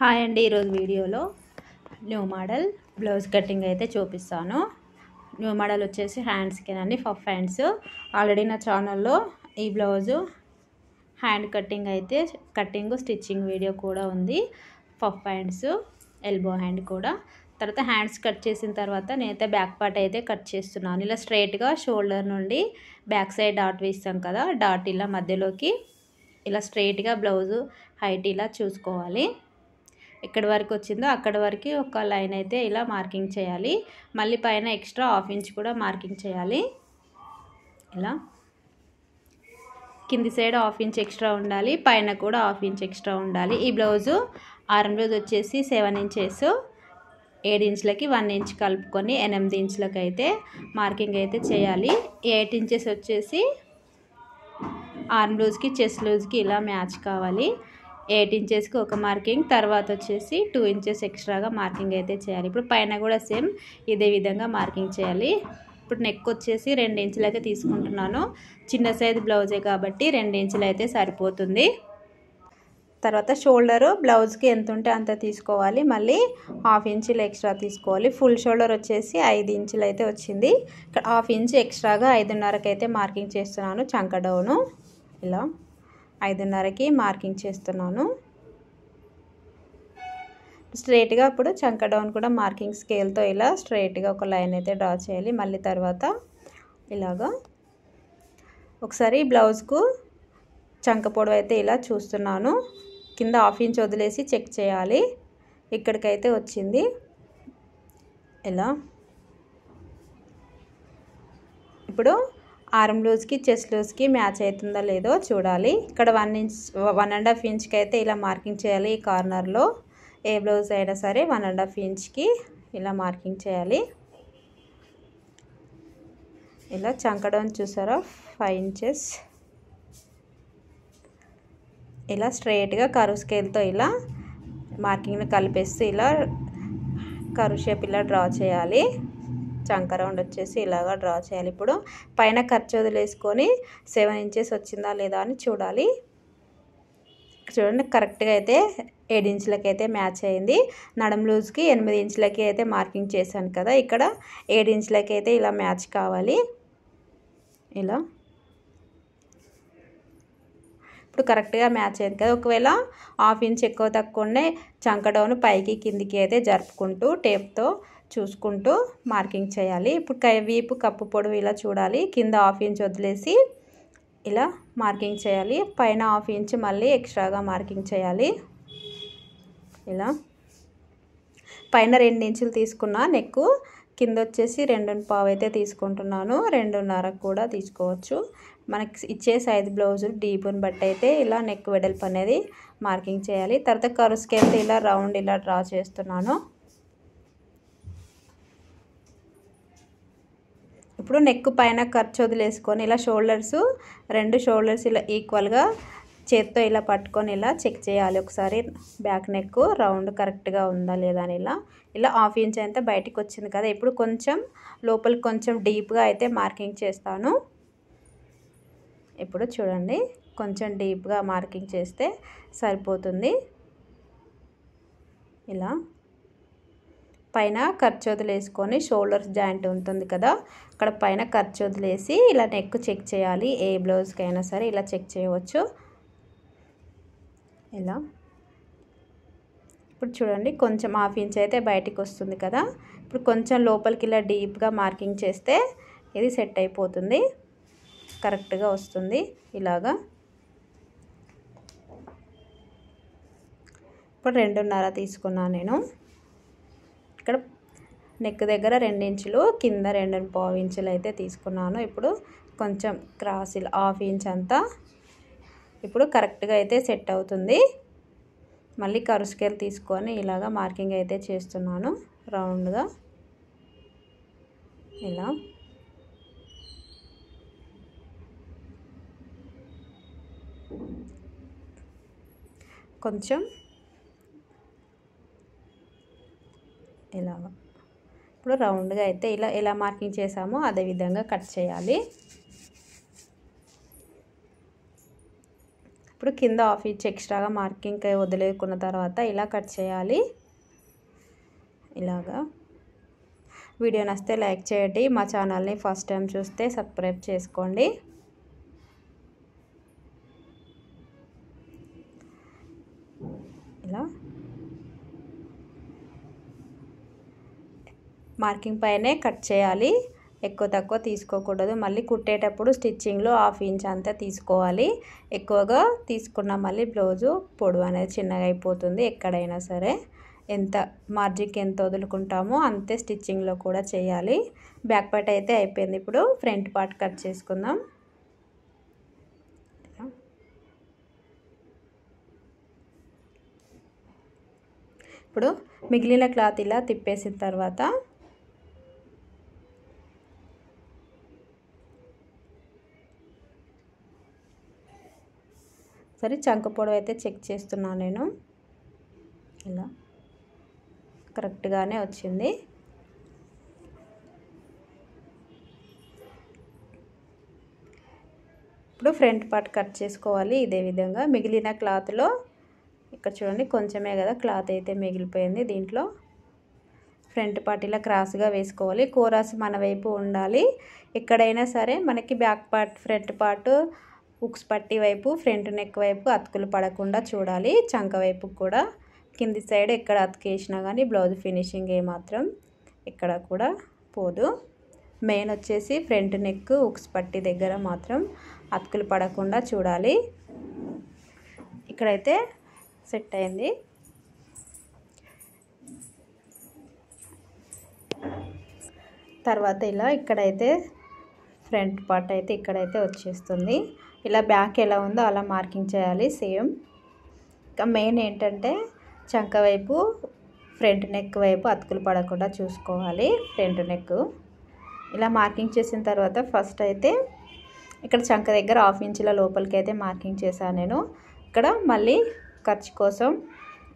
Hi అండి, ఈరోజు వీడియోలో న్యూ మోడల్ బ్లౌజ్ కటింగ్ అయితే చూపిస్తాను. న్యూ మోడల్ వచ్చేసి హ్యాండ్స్కి అండి, పఫ్ హ్యాండ్స్. ఆల్రెడీ నా ఛానల్లో ఈ blouse hand cutting stitching video కూడా ఉంది. పఫ్ హ్యాండ్స్, ఎల్బో హ్యాండ్ కూడా. తర్వాత హ్యాండ్స్ కట్ చేసిన తర్వాత నేనైతే బ్యాక్ పార్ట్ అయితే కట్ చేస్తున్నాను. ఇలా స్ట్రైట్గా షోల్డర్ నుండి బ్యాక్ సైడ్ డాట్ వేస్తాం కదా, డాట్ ఇలా మధ్యలోకి ఇలా స్ట్రైట్గా బ్లౌజు హైట్ ఇలా చూసుకోవాలి. ఎక్కడి వరకు వచ్చిందో అక్కడి వరకు ఒక లైన్ అయితే ఇలా మార్కింగ్ చేయాలి. మళ్ళీ పైన ఎక్స్ట్రా హాఫ్ ఇంచ్ కూడా మార్కింగ్ చేయాలి. ఇలా కింది సైడ్ హాఫ్ ఇంచ్ ఎక్స్ట్రా ఉండాలి, పైన కూడా హాఫ్ ఇంచ్ ఎక్స్ట్రా ఉండాలి. ఈ బ్లౌజు ఆర్మ్ బ్లౌజ్ వచ్చేసి 7 ఇంచెస్, 7 ఇంచులకి 1 ఇంచ్ కలుపుకొని 8 ఇంచులకి అయితే మార్కింగ్ అయితే చేయాలి. 8 ఇంచెస్ వచ్చేసి ఆర్మ్ లూజ్కి చెస్ట్ లూజ్కి ఇలా మ్యాచ్ కావాలి. 8 ఇంచెస్కి ఒక మార్కింగ్, తర్వాత వచ్చేసి 2 ఇంచెస్ ఎక్స్ట్రాగా మార్కింగ్ అయితే చేయాలి. ఇప్పుడు పైన కూడా సేమ్ ఇదే విధంగా మార్కింగ్ చేయాలి. ఇప్పుడు నెక్ వచ్చేసి 2 ఇంచులైతే తీసుకుంటున్నాను. చిన్న సైజు బ్లౌజే కాబట్టి 2 ఇంచులు అయితే సరిపోతుంది. తర్వాత షోల్డరు బ్లౌజ్కి ఎంత ఉంటే అంత తీసుకోవాలి. మళ్ళీ హాఫ్ ఇంచులు ఎక్స్ట్రా తీసుకోవాలి. ఫుల్ షోల్డర్ వచ్చేసి 5 ఇంచులు అయితే వచ్చింది. ఇక్కడ హాఫ్ ఇంచ్ ఎక్స్ట్రాగా 5.5కి అయితే మార్కింగ్ చేస్తున్నాను. చంక డౌను ఇలా 5.5కి మార్కింగ్ చేస్తున్నాను. స్ట్రైట్గా ఇప్పుడు చంక డౌన్ కూడా మార్కింగ్ స్కేల్తో ఇలా స్ట్రైట్గా ఒక లైన్ అయితే డ్రా చేయాలి. మళ్ళీ తర్వాత ఇలాగా ఒకసారి బ్లౌజ్కు చంక పొడవు అయితే ఇలా చూస్తున్నాను. కింద హాఫ్ ఇంచ్ వదిలేసి చెక్ చేయాలి. ఇక్కడికైతే వచ్చింది. ఇలా ఇప్పుడు ఆర్మ్ లూజ్కి చెస్ట్ లూజ్కి మ్యాచ్ అవుతుందో లేదో చూడాలి. ఇక్కడ 1.5 ఇంచ్కి అయితే ఇలా మార్కింగ్ చేయాలి. ఈ కార్నర్లో ఏ బ్లౌజ్ అయినా సరే 1.5 ఇంచ్కి ఇలా మార్కింగ్ చేయాలి. ఇలా చంక డౌన్ చూసారా 5 ఇంచెస్. ఇలా స్ట్రైట్గా కర్వ్ స్కేల్తో ఇలా మార్కింగ్ని కలిపేస్తూ ఇలా కర్వ్ షేప్ ఇలా డ్రా చేయాలి. చంక రౌండ్ వచ్చేసి ఇలాగా డ్రా చేయాలి. ఇప్పుడు పైన ఖర్చు వదిలేసుకొని 7 ఇంచెస్ వచ్చిందా లేదా అని చూడాలి. చూడండి, కరెక్ట్గా అయితే 7 ఇంచులకి అయితే మ్యాచ్ అయింది. నడుం లూజ్కి 8 ఇంచులకి అయితే మార్కింగ్ చేశాను కదా, ఇక్కడ 7 ఇంచులకి అయితే ఇలా మ్యాచ్ కావాలి. ఇలా ఇప్పుడు కరెక్ట్గా మ్యాచ్ అయింది కదా. ఒకవేళ హాఫ్ ఇంచ్ ఎక్కువ తక్కువనే చంక డౌన్ పైకి కిందికి అయితే జరుపుకుంటూ టేప్తో చూసుకుంటూ మార్కింగ్ చేయాలి. ఇప్పుడు వీపు కప్పు పొడవు ఇలా చూడాలి. కింద హాఫ్ ఇంచ్ వదిలేసి ఇలా మార్కింగ్ చేయాలి. పైన హాఫ్ ఇంచ్ మళ్ళీ ఎక్స్ట్రాగా మార్కింగ్ చేయాలి. ఇలా పైన 2 ఇంచులు తీసుకున్నా నెక్, కింద వచ్చేసి 2.5 అయితే తీసుకుంటున్నాను. 2.5 కూడా తీసుకోవచ్చు. మనకి ఇచ్చే సైజ్ బ్లౌజు డీప్ని బట్టి అయితే ఇలా నెక్ వెడల్పు అనేది మార్కింగ్ చేయాలి. తర్వాత కర్వ్ స్కేల్ ఇలా రౌండ్ ఇలా డ్రా చేస్తున్నాను. ఇప్పుడు నెక్ పైన ఖర్చు వదిలేసుకొని ఇలా రెండు షోల్డర్స్ ఇలా ఈక్వల్గా చేత్తో ఇలా పట్టుకొని ఇలా చెక్ చేయాలి. ఒకసారి బ్యాక్ నెక్ రౌండ్ కరెక్ట్గా ఉందా లేదా అని ఇలా హాఫ్ ఇంచ్ అయితే బయటికి వచ్చింది కదా. ఇప్పుడు కొంచెం లోపలికి కొంచెం డీప్గా అయితే మార్కింగ్ చేస్తాను. ఇప్పుడు చూడండి, కొంచెం డీప్గా మార్కింగ్ చేస్తే సరిపోతుంది. ఇలా పైన ఖర్చు వదిలేసుకొని షోల్డర్స్ జాయింట్ ఉంటుంది కదా, అక్కడ పైన ఖర్చు వదిలేసి ఇలా నెక్ చెక్ చేయాలి. ఏ బ్లౌజ్కి అయినా సరే ఇలా చెక్ చేయవచ్చు. ఇలా ఇప్పుడు చూడండి, కొంచెం హాఫ్ ఇంచ్ అయితే బయటికి వస్తుంది కదా. ఇప్పుడు కొంచెం లోపలికి ఇలా డీప్గా మార్కింగ్ చేస్తే ఇది సెట్ అయిపోతుంది, కరెక్ట్గా వస్తుంది. ఇలాగా ఇప్పుడు 2.5 తీసుకున్నాను నేను. ఇక్కడ నెక్ దగ్గర 2 ఇంచులు, కింద 2.5 ఇంచులు అయితే తీసుకున్నాను. ఇప్పుడు కొంచెం క్రాస్ ఇలా హాఫ్ ఇంచ్ అంతా ఇప్పుడు కరెక్ట్గా అయితే సెట్ అవుతుంది. మళ్ళీ కర్వ్ స్కేల్ తీసుకొని ఇలాగా మార్కింగ్ అయితే చేస్తున్నాను రౌండ్గా. ఇలా కొంచెం ఇలాగా ఇప్పుడు రౌండ్గా అయితే ఇలా ఎలా మార్కింగ్ చేసామో అదే విధంగా కట్ చేయాలి. ఇప్పుడు కింద హాఫ్ ఇంచ్ ఎక్స్ట్రాగా మార్కింగ్ వదిలేకున్న తర్వాత ఇలా కట్ చేయాలి. ఇలాగా. వీడియో నచ్చితే లైక్ చేయండి. మా ఛానల్ని ఫస్ట్ టైం చూస్తే సబ్స్క్రైబ్ చేసుకోండి. ఇలా మార్కింగ్ పైనే కట్ చేయాలి. ఎక్కువ తక్కువ తీసుకోకూడదు. మళ్ళీ కుట్టేటప్పుడు స్టిచ్చింగ్లో హాఫ్ ఇంచ్ అంతా తీసుకోవాలి. ఎక్కువగా తీసుకున్న మళ్ళీ బ్లౌజు పొడవు అనేది చిన్నగా అయిపోతుంది. ఎక్కడైనా సరే ఎంత మార్జిన్కి ఎంత వదులుకుంటామో అంతే స్టిచ్చింగ్లో కూడా చేయాలి. బ్యాక్ పార్ట్ అయితే అయిపోయింది. ఇప్పుడు ఫ్రంట్ పార్ట్ కట్ చేసుకుందాం. ఇప్పుడు మిగిలిన క్లాత్ ఇలా తిప్పేసిన తర్వాత సరే చంక పొడవు అయితే చెక్ చేస్తున్నాను నేను. ఇలా కరెక్ట్గానే వచ్చింది. ఇప్పుడు ఫ్రంట్ పార్ట్ కట్ చేసుకోవాలి. ఇదే విధంగా మిగిలిన క్లాత్లో ఇక్కడ చూడండి కొంచెమే కదా క్లాత్ అయితే మిగిలిపోయింది. దీంట్లో ఫ్రంట్ పార్ట్ ఇలా క్రాస్గా వేసుకోవాలి. కోరాస్ మన వైపు ఉండాలి. ఎక్కడైనా సరే మనకి బ్యాక్ పార్ట్ ఫ్రంట్ పార్ట్ ఉక్స్ పట్టి వైపు ఫ్రంట్ నెక్ వైపు అతుకులు పడకుండా చూడాలి. చంక వైపు కూడా కింది సైడ్ ఎక్కడ అతికేసినా కానీ బ్లౌజ్ ఫినిషింగ్ ఏమాత్రం ఎక్కడ కూడా పోదు. మెయిన్ వచ్చేసి ఫ్రంట్ నెక్ ఉక్స్ పట్టి దగ్గర మాత్రం అతుకులు పడకుండా చూడాలి. ఇక్కడైతే సెట్ అయింది. తర్వాత ఇలా ఇక్కడైతే ఫ్రంట్ పార్ట్ అయితే ఇక్కడైతే వచ్చేస్తుంది. ఇలా బ్యాక్ ఎలా ఉందో అలా మార్కింగ్ చేయాలి సేమ్. ఇంకా మెయిన్ ఏంటంటే చంక వైపు ఫ్రంట్ నెక్ వైపు అతుకులు పడకుండా చూసుకోవాలి. ఫ్రంట్ నెక్ ఇలా మార్కింగ్ చేసిన తర్వాత ఫస్ట్ అయితే ఇక్కడ చంక దగ్గర హాఫ్ ఇంచుల లోపలికి అయితే మార్కింగ్ చేశాను నేను. ఇక్కడ మళ్ళీ ఖర్చు కోసం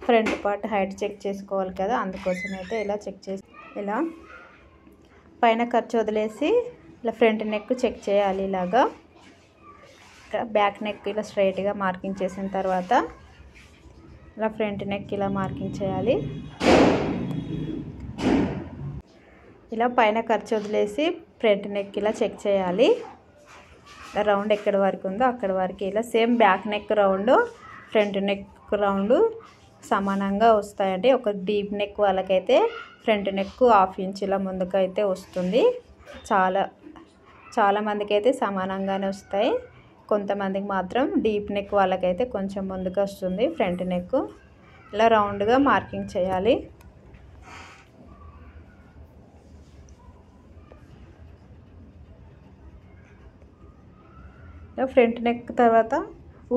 ఫ్రంట్ పార్ట్ హైట్ చెక్ చేసుకోవాలి కదా, అందుకోసం అయితే ఇలా చెక్ చేసి ఇలా పైన ఖర్చు వదిలేసి ఇలా ఫ్రంట్ నెక్ చెక్ చేయాలి. ఇలాగా ఇక్కడ బ్యాక్ నెక్ ఇలా స్ట్రైట్గా మార్కింగ్ చేసిన తర్వాత ఇలా ఫ్రంట్ నెక్ ఇలా మార్కింగ్ చేయాలి. ఇలా పైన ఖర్చు వదిలేసి ఫ్రంట్ నెక్ ఇలా చెక్ చేయాలి. రౌండ్ ఎక్కడి వరకు ఉందో అక్కడి వరకు ఇలా same back neck round front neck round సమానంగా వస్తాయండి. ఒక డీప్ నెక్ వాళ్ళకైతే ఫ్రంట్ నెక్ హాఫ్ ఇంచ్ ఇలా ముందుకు అయితే వస్తుంది. చాలా మందికి అయితే సమానంగానే వస్తాయి. కొంతమందికి మాత్రం డీప్ నెక్ వాళ్ళకైతే కొంచెం ముందుకు వస్తుంది ఫ్రంట్ నెక్. ఇలా రౌండ్గా మార్కింగ్ చేయాలి. ఫ్రంట్ నెక్ తర్వాత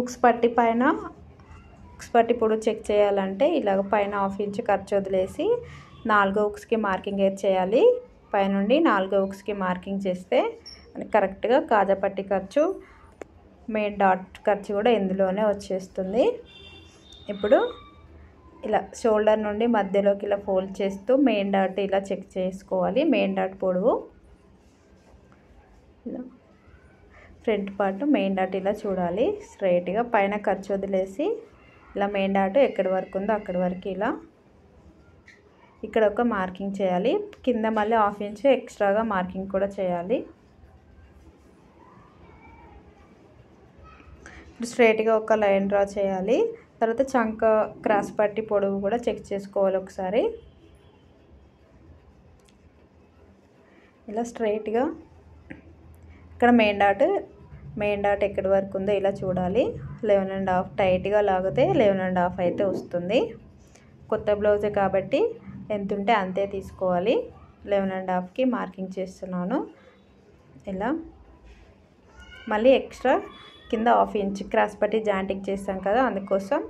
ఉక్స్ పట్టి పైన ఉక్స్ పట్టి పొడవు చెక్ చేయాలంటే ఇలాగ పైన హాఫ్ ఇంచ్ ఖర్చు వదిలేసి 4 ఉక్స్కి మార్కింగ్ అయితే చేయాలి. పైనుండి 4 ఉక్స్కి మార్కింగ్ చేస్తే కరెక్ట్గా కాజాపట్టి ఖర్చు మెయిన్ డాట్ ఖర్చు కూడా ఇందులోనే వచ్చేస్తుంది. ఇప్పుడు ఇలా షోల్డర్ నుండి మధ్యలోకి ఇలా ఫోల్డ్ చేస్తూ మెయిన్ డాట్ ఇలా చెక్ చేసుకోవాలి. మెయిన్ డాట్ పొడవు ఇలా ఫ్రంట్ పార్ట్ మెయిన్ డాట్ ఇలా చూడాలి. స్ట్రైట్గా పైన ఖర్చు వదిలేసి ఇలా మెయిన్ డాట్ ఎక్కడి వరకు ఉందో అక్కడి వరకు ఇలా ఇక్కడ ఒక మార్కింగ్ చేయాలి. కింద మళ్ళీ హాఫ్ ఇంచ్ ఎక్స్ట్రాగా మార్కింగ్ కూడా చేయాలి. ఇప్పుడు స్ట్రైట్గా ఒక లైన్ డ్రా చేయాలి. తర్వాత చంక క్రాస్ పట్టి పొడవు కూడా చెక్ చేసుకోవాలి ఒకసారి. ఇలా స్ట్రైట్గా ఇక్కడ మెయిన్ డాట్ ఎక్కడి వరకు ఉందో ఇలా చూడాలి. 11.5 టైట్గా లాగితే 11.5 అయితే వస్తుంది. కొత్త బ్లౌజే కాబట్టి ఎంత ఉంటే అంతే తీసుకోవాలి. 11.5కి మార్కింగ్ చేస్తున్నాను. ఇలా మళ్ళీ ఎక్స్ట్రా కింద హాఫ్ ఇంచ్ క్రాస్ పట్టి జాయింటింగ్ చేస్తాం కదా, అందుకోసం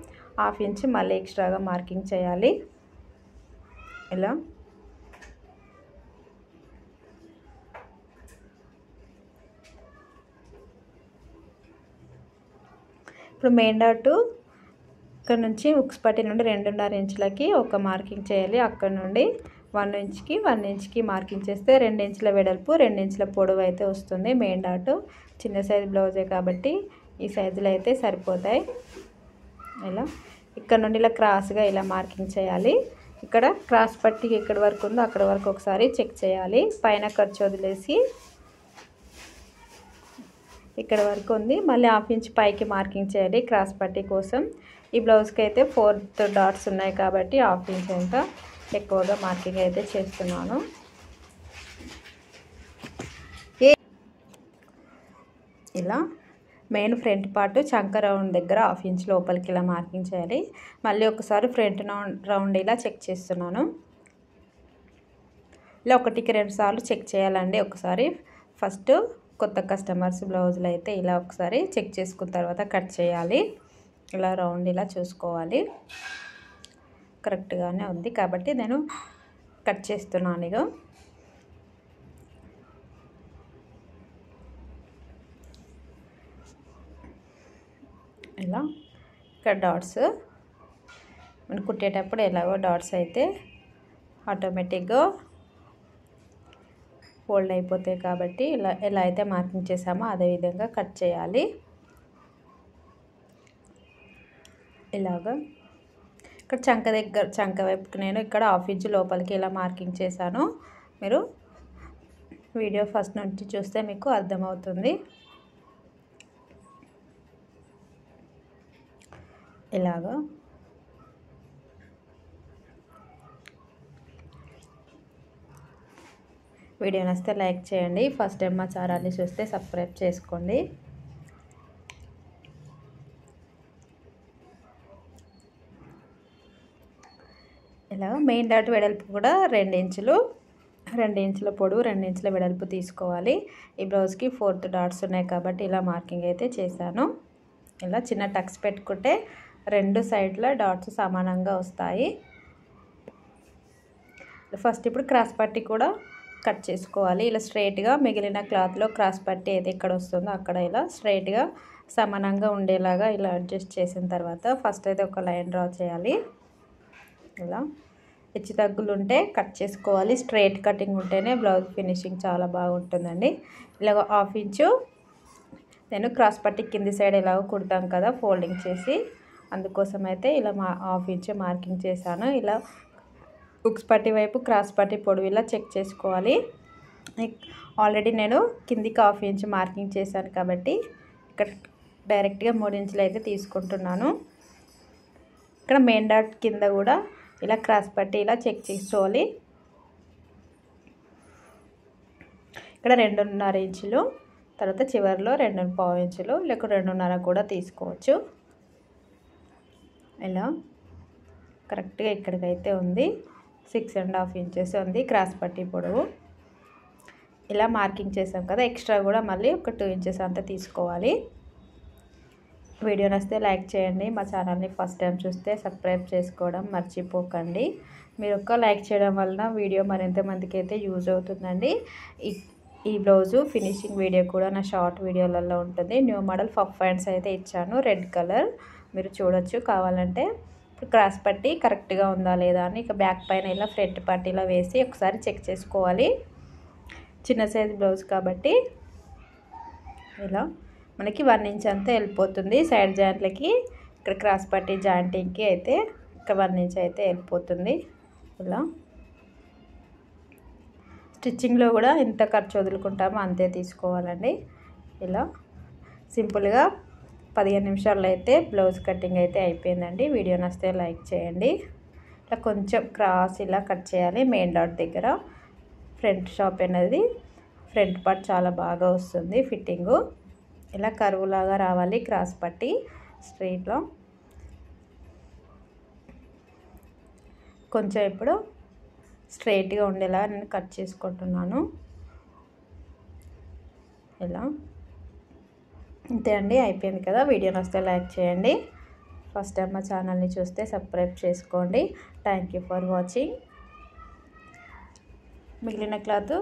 హాఫ్ ఇంచ్ మళ్ళీ ఎక్స్ట్రాగా మార్కింగ్ చేయాలి. ఇలా ఇప్పుడు మెయిన్ డాట్ ఇక్కడ నుంచి ఉక్స్ పట్టి నుండి 2.5 ఇంచులకి ఒక మార్కింగ్ చేయాలి. అక్కడ నుండి 1 ఇంచ్కి మార్కింగ్ చేస్తే 2 ఇంచుల వెడల్పు 2 ఇంచుల పొడవు అయితే వస్తుంది. మెయిన్ డాట్ చిన్న సైజ్ బ్లౌజే కాబట్టి ఈ సైజులో అయితే సరిపోతాయి. ఇలా ఇక్కడ నుండి ఇలా క్రాస్గా ఇలా మార్కింగ్ చేయాలి. ఇక్కడ క్రాస్ పట్టి ఎక్కడి వరకు ఉందో అక్కడ వరకు ఒకసారి చెక్ చేయాలి. పైన ఖర్చు వదిలేసి ఇక్కడ వరకు ఉంది, మళ్ళీ 1/2 ఇంచ్ పైకి మార్కింగ్ చేయాలి క్రాస్ పట్టి కోసం. ఈ బ్లౌజ్కి అయితే 4 డాట్స్ ఉన్నాయి కాబట్టి 1/2 ఇంచ్ అంత ఎక్కువగా మార్కింగ్ అయితే చేస్తున్నాను. ఇలా మెయిన్ ఫ్రంట్ పార్ట్ చంక రౌండ్ దగ్గర 1/2 ఇంచ్ లోపలికి ఇలా మార్కింగ్ చేయాలి. మళ్ళీ ఒకసారి ఫ్రంట్ రౌండ్ ఇలా చెక్ చేస్తున్నాను. ఇలా 1కి 2 సార్లు చెక్ చేయాలండి. ఒకసారి ఫస్ట్ కొత్త కస్టమర్స్ బ్లౌజులు అయితే ఇలా ఒకసారి చెక్ చేసుకున్న తర్వాత కట్ చేయాలి. ఇలా రౌండ్ ఇలా చూసుకోవాలి. కరెక్ట్గానే ఉంది కాబట్టి నేను కట్ చేస్తున్నాను. ఇక ఇలా ఇక్కడ డాట్స్ మనం కుట్టేటప్పుడు ఎలాగో డాట్స్ అయితే ఆటోమేటిక్గా ఫోల్డ్ అయిపోతాయి కాబట్టి ఎలా అయితే మార్కింగ్ చేసామో అదే విధంగా కట్ చేయాలి. ఇలాగా ఇక్కడ చంక వైపుకి నేను ఇక్కడ 1/2 ఇంచ్ లోపలికి ఇలా మార్కింగ్ చేశాను. మీరు వీడియో ఫస్ట్ నుంచి చూస్తే మీకు అర్థమవుతుంది. ఇలాగా వీడియో నచ్చితే లైక్ చేయండి. ఫస్ట్ టైం మా ఛానల్ని చూస్తే సబ్స్క్రైబ్ చేసుకోండి. ఇలాగ మెయిన్ డాట్ వెడల్పు కూడా 2 ఇంచులు, 2 ఇంచుల పొడవు 2 ఇంచుల వెడల్పు తీసుకోవాలి. ఈ బ్లౌజ్కి 4 డాట్స్ ఉన్నాయి కాబట్టి ఇలా మార్కింగ్ అయితే చేశాను. ఇలా చిన్న టక్స్ పెట్టుకుంటే 2 సైడ్ల డాట్స్ సమానంగా వస్తాయి. ఫస్ట్ ఇప్పుడు క్రాస్ పట్టి కూడా కట్ చేసుకోవాలి. ఇలా స్ట్రైట్గా మిగిలిన క్లాత్లో క్రాస్ పట్టి ఏది ఎక్కడ వస్తుందో అక్కడ ఇలా స్ట్రైట్గా సమానంగా ఉండేలాగా ఇలా అడ్జస్ట్ చేసిన తర్వాత ఫస్ట్ అయితే ఒక లైన్ డ్రా చేయాలి. ఇలా హెచ్చు తగ్గులు ఉంటే కట్ చేసుకోవాలి. స్ట్రైట్ కటింగ్ ఉంటేనే బ్లౌజ్ ఫినిషింగ్ చాలా బాగుంటుందండి. ఇలాగ 1/2 ఇంచు నేను క్రాస్ పట్టి కింది సైడ్ ఎలాగో కుడతాం కదా ఫోల్డింగ్ చేసి, అందుకోసం అయితే ఇలా 1/2 ఇంచు మార్కింగ్ చేశాను. ఇలా హుక్స్ పట్టి వైపు క్రాస్ పట్టి పొడవు ఇలా చెక్ చేసుకోవాలి. ఆల్రెడీ నేను కిందికి 1/2 ఇంచు మార్కింగ్ చేశాను కాబట్టి ఇక్కడ డైరెక్ట్గా 3 ఇంచులు అయితే తీసుకుంటున్నాను. ఇక్కడ మెయిన్ డాట్ కింద కూడా ఇలా క్రాస్ పట్టి ఇలా చెక్ చేసుకోవాలి. ఇక్కడ 2.5 ఇంచులు, తర్వాత చివరిలో 2.5 ఇంచులు లేక 2.5 కూడా తీసుకోవచ్చు. ఇలా కరెక్ట్గా ఇక్కడికైతే ఉంది 6.5 ఇంచెస్ ఉంది క్రాస్ పట్టి పొడవు. ఇలా మార్కింగ్ చేసాం కదా, ఎక్స్ట్రా కూడా మళ్ళీ ఒక 2 ఇంచెస్ అంతా తీసుకోవాలి. వీడియో నచ్చితే లైక్ చేయండి. మా ఛానల్ని ఫస్ట్ టైం చూస్తే సబ్స్క్రైబ్ చేసుకోవడం మర్చిపోకండి. మీరు ఒక్క లైక్ చేయడం వలన వీడియో మరింత మందికి అయితే యూజ్ అవుతుందండి. ఈ బ్లౌజు ఫినిషింగ్ వీడియో కూడా నా షార్ట్ వీడియోలలో ఉంటుంది. న్యూ మోడల్ పఫ్ హ్యాండ్స్ అయితే ఇచ్చాను, రెడ్ కలర్, మీరు చూడొచ్చు కావాలంటే. ఇప్పుడు క్రాస్ పట్టి కరెక్ట్గా ఉందా లేదా అని ఇక బ్యాక్ పైన ఇలా ఫ్రంట్ పట్టీలో వేసి ఒకసారి చెక్ చేసుకోవాలి. చిన్న సైజ్ బ్లౌజ్ కాబట్టి ఇలా మనకి 1 ఇంచ్ అంతా వెళ్ళిపోతుంది సైడ్ జాయింట్లకి. ఇక్కడ క్రాస్ పట్టి జాయింటింగ్కి అయితే ఇక్కడ 1 ఇంచ్ అయితే వెళ్ళిపోతుంది. ఇలా స్టిచ్చింగ్లో కూడా ఎంత ఖర్చు వదులుకుంటామో అంతే తీసుకోవాలండి. ఇలా సింపుల్గా 15 నిమిషాల్లో అయితే బ్లౌజ్ కటింగ్ అయితే అయిపోయిందండి. వీడియో నచ్చితే లైక్ చేయండి. ఇలా కొంచెం క్రాస్ ఇలా కట్ చేయాలి మెయిన్ డాట్ దగ్గర. ఫ్రంట్ షాప్ అనేది ఫ్రంట్ పార్ట్ చాలా బాగా వస్తుంది ఫిట్టింగు. ఇలా కర్వ్ లాగా రావాలి క్రాస్ పట్టి స్ట్రైట్లో. కొంచెం ఇప్పుడు స్ట్రైట్గా ఉండేలా నేను కట్ చేసుకుంటున్నాను. ఇలా అంతే అండి, అయిపోయింది కదా. వీడియో నచ్చితే లైక్ చేయండి. ఫస్ట్ టైం మా ఛానల్ని చూస్తే సబ్స్క్రైబ్ చేసుకోండి. Thank you for watching. మిగిలిన క్లాత్